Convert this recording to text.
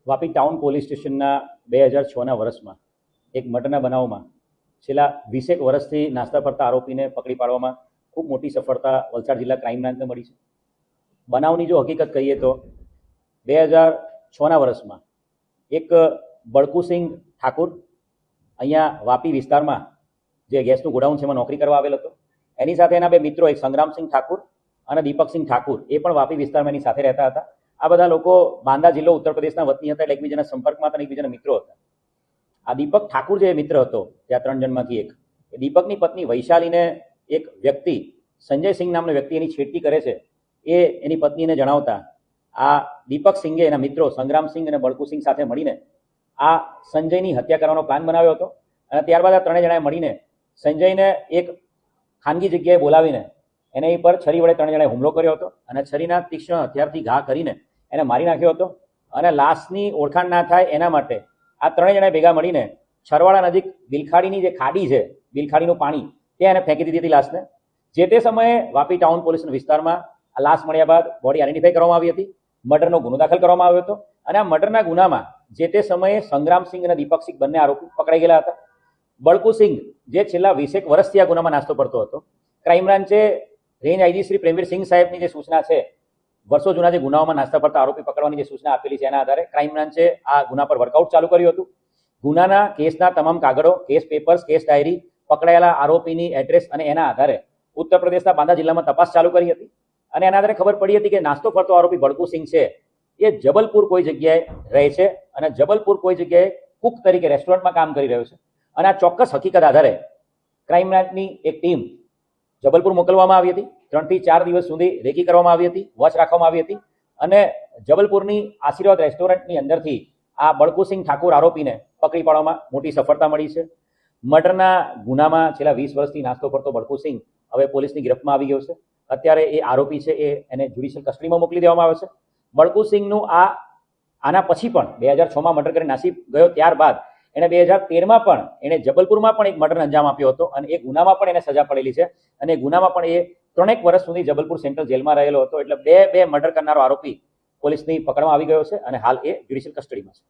Vapi town police સ્ટેશનના 2006ના વર્ષમાં એક મર્ડરના બનાવમાં છેલ્લા 20 વર્ષથી નાસ્તા ફરતા આરોપીને પકડી પાડવામાં ખૂબ મોટી સફળતા વલસાડ જિલ્લા ક્રાઇમ બ્રાન્ચને મળી છે. બનાવની જો હકીકત કહીએ તો 2006ના વર્ષમાં એક બળકુસિંહ ઠાકુર અહીંયા વાપી વિસ્તારમાં જે ગેસનું ગોડાઉન છે એમાં નોકરી કરવા આવેલ હતો. એની સાથે એના બે મિત્રો, એક સંગ્રામસિંહ ઠાકુર અને દીપકસિંહ ઠાકુર, એ પણ વાપી વિસ્તારમાં એની સાથે રહેતા હતા. આ બધા લોકો બાંદા જિલ્લો ઉત્તર પ્રદેશના વતની હતા, એટલે એકબીજાના સંપર્કમાં હતા, એકબીજાના મિત્રો હતા. આ દીપક ઠાકુર જે મિત્ર હતો ત્યાં 3 જણમાંથી એક, એ દીપકની પત્ની વૈશાલીને એક વ્યક્તિ સંજયસિંહ નામનો વ્યક્તિ એની છેડતી કરે છે. એ એની પત્નીને જણાવતા આ દીપક સિંઘે એના મિત્રો સંગ્રામસિંહ અને બળકુસિંહ સાથે મળીને આ સંજયની હત્યા કરવાનો પ્લાન બનાવ્યો હતો. અને ત્યારબાદ આ 3 જણાએ મળીને સંજયને એક ખાનગી જગ્યાએ બોલાવીને એની પર છરી વડે 3 જણાએ હુમલો કર્યો હતો અને છરીના તીક્ષ્ણ હથિયારથી ઘા કરીને એને મારી નાખ્યો હતો. અને લાશની ઓળખાણ ના થાય એના માટે આ 3 જણાએ ભેગા મળીને છરવાડા નજીક બિલખાડીની જે ખાડી છે, બિલખાડીનું પાણી, ત્યાં એને ફેંકી દીધી હતી લાશને. જે તે સમયે વાપી ટાઉન પોલીસના વિસ્તારમાં આ લાશ મળ્યા બાદ બોડી આઈડેન્ટિફાઈ કરવામાં આવી હતી. મર્ડરનો ગુનો દાખલ કરવામાં આવ્યો હતો અને આ મર્ડરના ગુનામાં જે તે સમયે સંગ્રામસિંહ અને દીપકસિંહ બંને આરોપી પકડાઈ ગયેલા હતા. બળકુસિંહ જે છેલ્લા 20 વર્ષથી આ ગુનામાં નાસ્તો પડતો હતો, ક્રાઇમ બ્રાન્ચે રેન્જ આઈજી શ્રી પ્રેમવીરસિંહ સાહેબની જે સૂચના છે, વર્ષો જૂના જે ગુનાઓમાં નાસ્તા પડતા આરોપી પકડવાની જે સૂચના આપેલી છે, એના આધારે ક્રાઇમ બ્રાન્ચે આ ગુના પર વર્કઆઉટ ચાલુ કર્યું હતું. ગુનાના કેસના તમામ કાગળો, કેસ પેપર્સ, કેસ ડાયરી, પકડાયેલા આરોપીની એડ્રેસ અને એના આધારે ઉત્તર પ્રદેશના બાંદા જિલ્લામાં તપાસ ચાલુ કરી હતી. અને એના આધારે ખબર પડી હતી કે નાસ્તો કરતો આરોપી બળકુસિંહ છે એ જબલપુર કોઈ જગ્યાએ રહે છે અને જબલપુર કોઈ જગ્યાએ કુક તરીકે રેસ્ટોરન્ટમાં કામ કરી રહ્યો છે. અને આ ચોક્કસ હકીકત આધારે ક્રાઇમ બ્રાન્ચની એક ટીમ જબલપુર મોકલવામાં આવી હતી. 3 થી 4 દિવસ સુધી રેકી કરવામાં આવી હતી, વોચ રાખવામાં આવી હતી અને જબલપુરની આશીર્વાદ રેસ્ટોરન્ટની અંદરથી આ બળકુસિંહ ઠાકુર આરોપીને પકડી પાડવામાં મોટી સફળતા મળી છે. મર્ડરના ગુનામાં છેલ્લા 20 વર્ષથી નાસ્તો કરતો બળકુસિંહ હવે પોલીસની ગિરફ્તમાં આવી ગયો છે. અત્યારે એ આરોપી છે એને જ્યુડિશિયલ કસ્ટડીમાં મોકલી દેવામાં આવે છે. બળકુસિંહનું આના પછી પણ 2006માં મર્ડર કરી નાસી ગયો. ત્યારબાદ એને 2013માં પણ એને જબલપુરમાં પણ એક મર્ડરને અંજામ આપ્યો હતો અને એ ગુનામાં પણ એને સજા પડેલી છે. અને એ ગુનામાં પણ એ 3 વર્ષ સુધી જબલપુર સેન્ટ્રલ જેલમાં રહેલો હતો. એટલે બે મર્ડર કરનારો આરોપી પોલીસની પકડમાં આવી ગયો છે અને હાલ એ જ્યુડિશિયલ કસ્ટડીમાં છે.